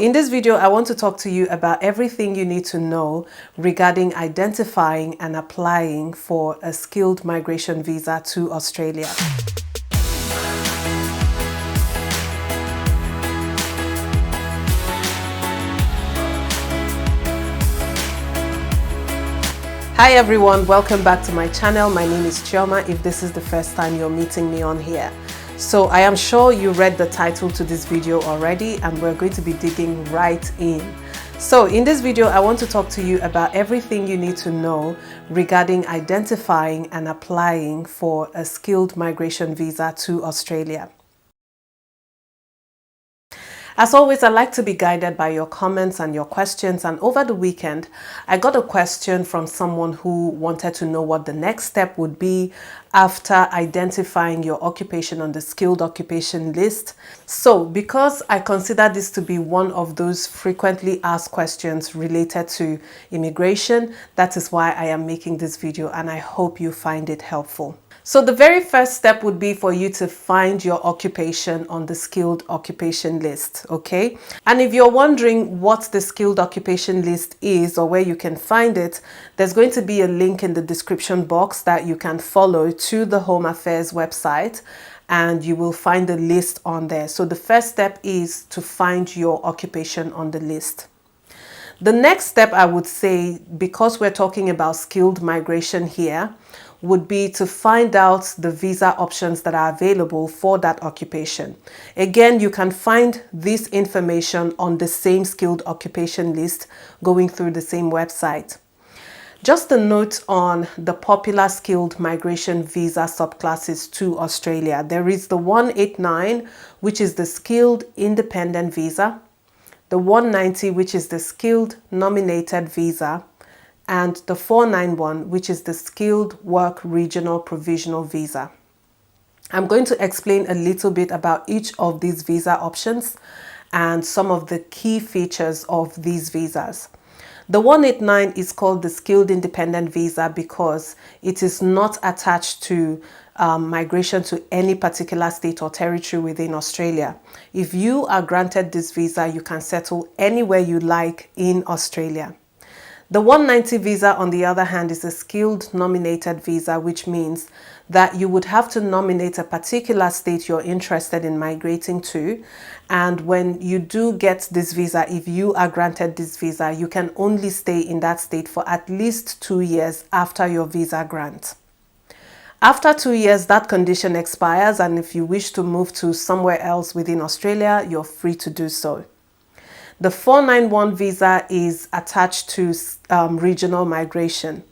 In this video, I want to talk to you about everything you need to know regarding identifying and applying for a skilled migration visa to Australia. Hi everyone, welcome back to my channel. My name is Chioma if this is the first time you're meeting me on here. So I am sure you read the title to this video already and we're going to be digging right in. So in this video, I want to talk to you about everything you need to know regarding identifying and applying for a skilled migration visa to Australia. As always, I like to be guided by your comments and your questions, and over the weekend I got a question from someone who wanted to know what the next step would be after identifying your occupation on the skilled occupation list. So because I consider this to be one of those frequently asked questions related to immigration, that is why I am making this video, and I hope you find it helpful. So the very first step would be for you to find your occupation on the skilled occupation list, okay? And if you're wondering what the skilled occupation list is or where you can find it, there's going to be a link in the description box that you can follow to the Home Affairs website, and you will find the list on there. So the first step is to find your occupation on the list. The next step, I would say, because we're talking about skilled migration here, would be to find out the visa options that are available for that occupation. Again, you can find this information on the same skilled occupation list going through the same website. Just a note on the popular skilled migration visa subclasses to Australia. There is the 189, which is the skilled independent visa, the 190, which is the skilled nominated visa, and the 491, which is the skilled work regional provisional visa. I'm going to explain a little bit about each of these visa options and some of the key features of these visas. The 189 is called the skilled independent visa because it is not attached to migration to any particular state or territory within Australia. If you are granted this visa, you can settle anywhere you like in Australia. The 190 visa, on the other hand, is a skilled nominated visa, which means that you would have to nominate a particular state you're interested in migrating to. And when you do get this visa, if you are granted this visa, you can only stay in that state for at least 2 years after your visa grant. After 2 years, that condition expires, and if you wish to move to somewhere else within Australia, you're free to do so. The 491 visa is attached to regional migration.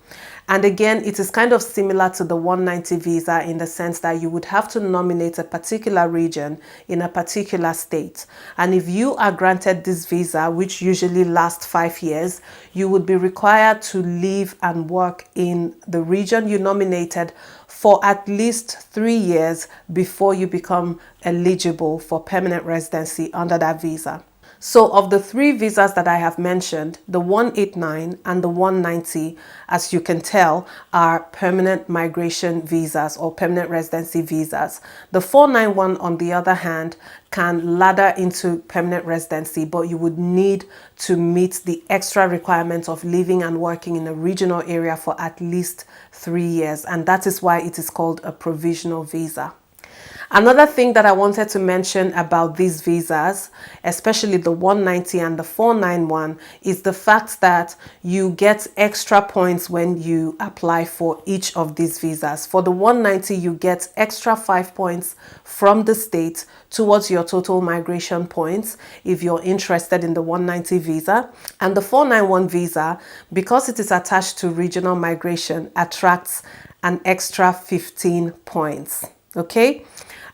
And again, it is kind of similar to the 190 visa in the sense that you would have to nominate a particular region in a particular state. And if you are granted this visa, which usually lasts 5 years, you would be required to live and work in the region you nominated for at least 3 years before you become eligible for permanent residency under that visa. So of the 3 visas that I have mentioned, the 189 and the 190, as you can tell, are permanent migration visas or permanent residency visas. The 491, on the other hand, can ladder into permanent residency, but you would need to meet the extra requirements of living and working in a regional area for at least 3 years. And that is why it is called a provisional visa. Another thing that I wanted to mention about these visas, especially the 190 and the 491, is the fact that you get extra points when you apply for each of these visas. For the 190, you get extra 5 points from the state towards your total migration points if you're interested in the 190 visa. And the 491 visa, because it is attached to regional migration, attracts an extra 15 points. Okay?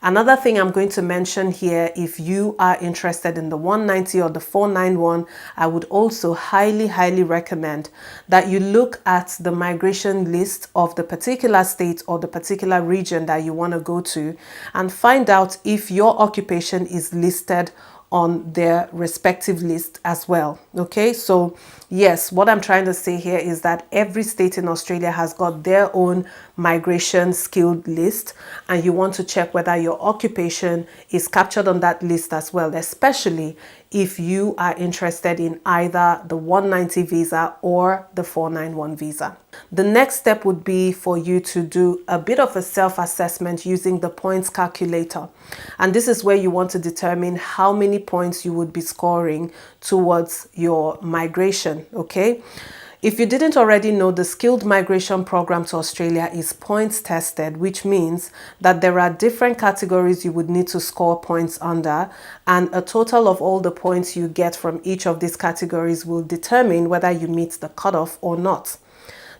Another thing I'm going to mention here, if you are interested in the 190 or the 491, I would also highly recommend that you look at the migration list of the particular state or the particular region that you want to go to and find out if your occupation is listed on their respective list as well. Okay, so yes, what I'm trying to say here is that every state in Australia has got their own migration skilled list, and you want to check whether your occupation is captured on that list as well, especially if you are interested in either the 190 visa or the 491 visa. The next step would be for you to do a bit of a self-assessment using the points calculator. And this is where you want to determine how many points you would be scoring towards your migration, okay? If you didn't already know, the skilled migration program to Australia is points tested, which means that there are different categories you would need to score points under, and a total of all the points you get from each of these categories will determine whether you meet the cutoff or not.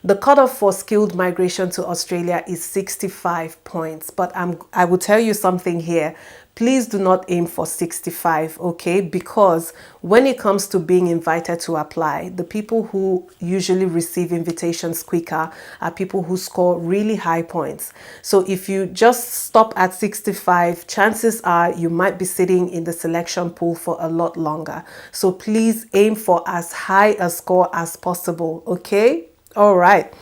The cutoff for skilled migration to Australia is 65 points, but I will tell you something here. Please do not aim for 65, okay? Because when it comes to being invited to apply, the people who usually receive invitations quicker are people who score really high points. So if you just stop at 65, chances are you might be sitting in the selection pool for a lot longer. So please aim for as high a score as possible, okay? All right.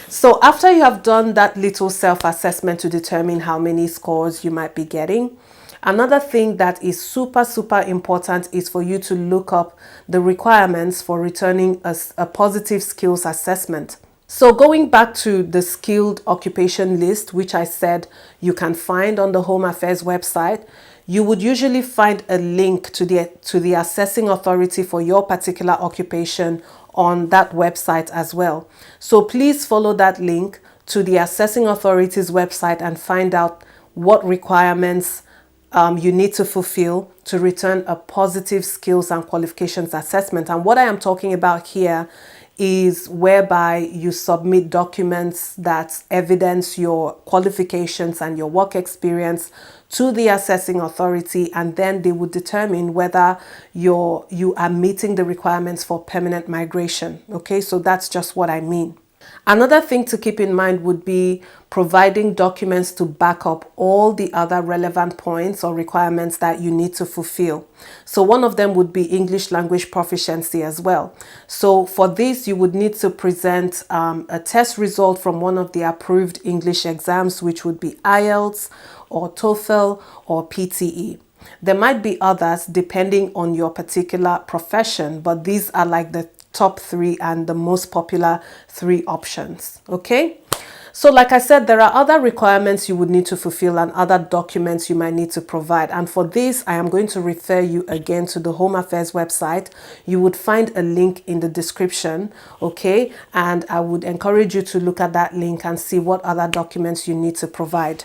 So after you have done that little self-assessment to determine how many scores you might be getting, another thing that is super important is for you to look up the requirements for returning a positive skills assessment. So going back to the skilled occupation list, which I said you can find on the Home Affairs website, you would usually find a link to the assessing authority for your particular occupation on that website as well. So please follow that link to the assessing authority's website and find out what requirements you need to fulfill to return a positive skills and qualifications assessment. And what I am talking about here is whereby you submit documents that evidence your qualifications and your work experience to the assessing authority, and then they would determine whether you are meeting the requirements for permanent migration. Okay, so that's just what I mean. Another thing to keep in mind would be providing documents to back up all the other relevant points or requirements that you need to fulfill. So one of them would be English language proficiency as well. So for this, you would need to present a test result from one of the approved English exams, which would be IELTS or TOEFL or PTE. There might be others depending on your particular profession, but these are like the top three and the most popular three options. Okay, so like I said, there are other requirements you would need to fulfill and other documents you might need to provide, and for this I am going to refer you again to the Home Affairs website. You would find a link in the description, okay, and I would encourage you to look at that link and see what other documents you need to provide.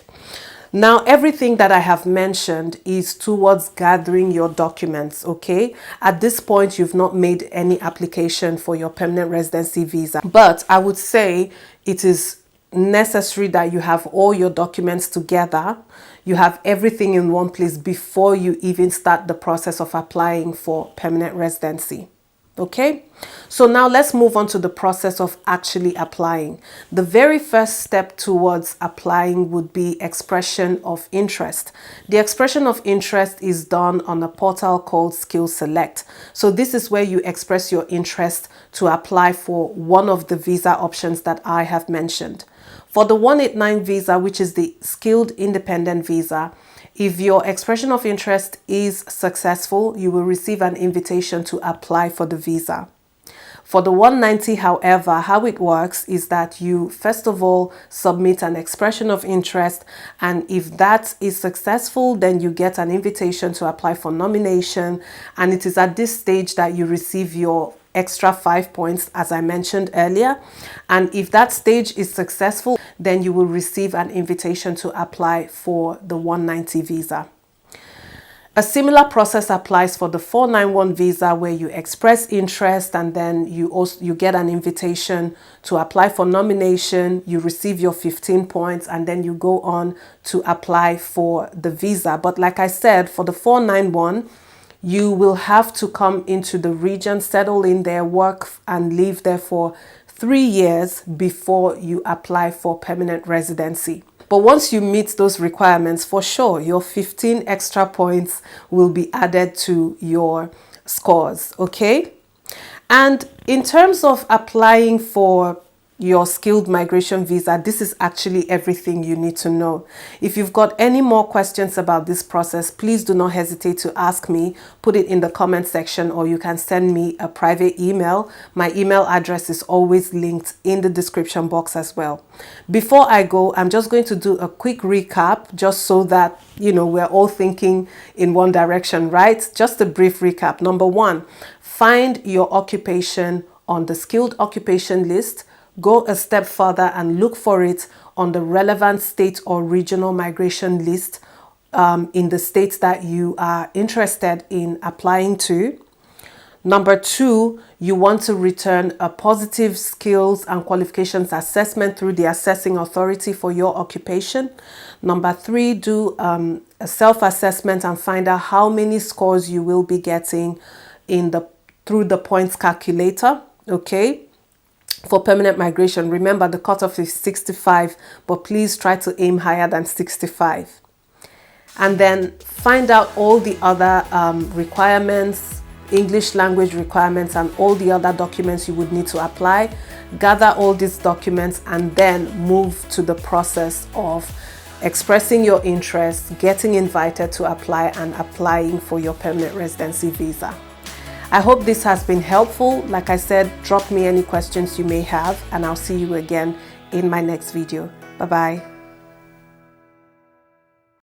Now, everything that I have mentioned is towards gathering your documents, okay? At this point, you've not made any application for your permanent residency visa, but I would say it is necessary that you have all your documents together. You have everything in one place before you even start the process of applying for permanent residency. Okay, so now let's move on to the process of actually applying. The very first step towards applying would be expression of interest. The expression of interest is done on a portal called Skills Select. So this is where you express your interest to apply for one of the visa options that I have mentioned. For the 189 visa, which is the skilled independent visa, if your expression of interest is successful, you will receive an invitation to apply for the visa. For the 190, however, how it works is that you first of all submit an expression of interest, and if that is successful, then you get an invitation to apply for nomination, and it is at this stage that you receive your extra 5 points, as I mentioned earlier. And if that stage is successful, then you will receive an invitation to apply for the 190 visa. A similar process applies for the 491 visa, where you express interest and then you get an invitation to apply for nomination, you receive your 15 points, and then you go on to apply for the visa. But like I said, for the 491, you will have to come into the region, settle in there, work and live there for 3 years before you apply for permanent residency. But once you meet those requirements, for sure, your 15 extra points will be added to your scores, okay? And in terms of applying for your skilled migration visa, this is actually everything you need to know. If you've got any more questions about this process, please do not hesitate to ask me. Put it in the comment section, or you can send me a private email. My email address is always linked in the description box as well. Before I go, I'm just going to do a quick recap, just so that, you know, we're all thinking in one direction, right? Just a brief recap. Number one, find your occupation on the skilled occupation list. Go a step further and look for it on the relevant state or regional migration list in the states that you are interested in applying to. Number two, you want to return a positive skills and qualifications assessment through the assessing authority for your occupation. Number three, do a self-assessment and find out how many scores you will be getting through the points calculator. Okay. For permanent migration, remember the cutoff is 65, but please try to aim higher than 65. And then find out all the other requirements, English language requirements, and all the other documents you would need to apply. Gather all these documents and then move to the process of expressing your interest, getting invited to apply, and applying for your permanent residency visa. I hope this has been helpful. Like I said, drop me any questions you may have, and I'll see you again in my next video. Bye-bye.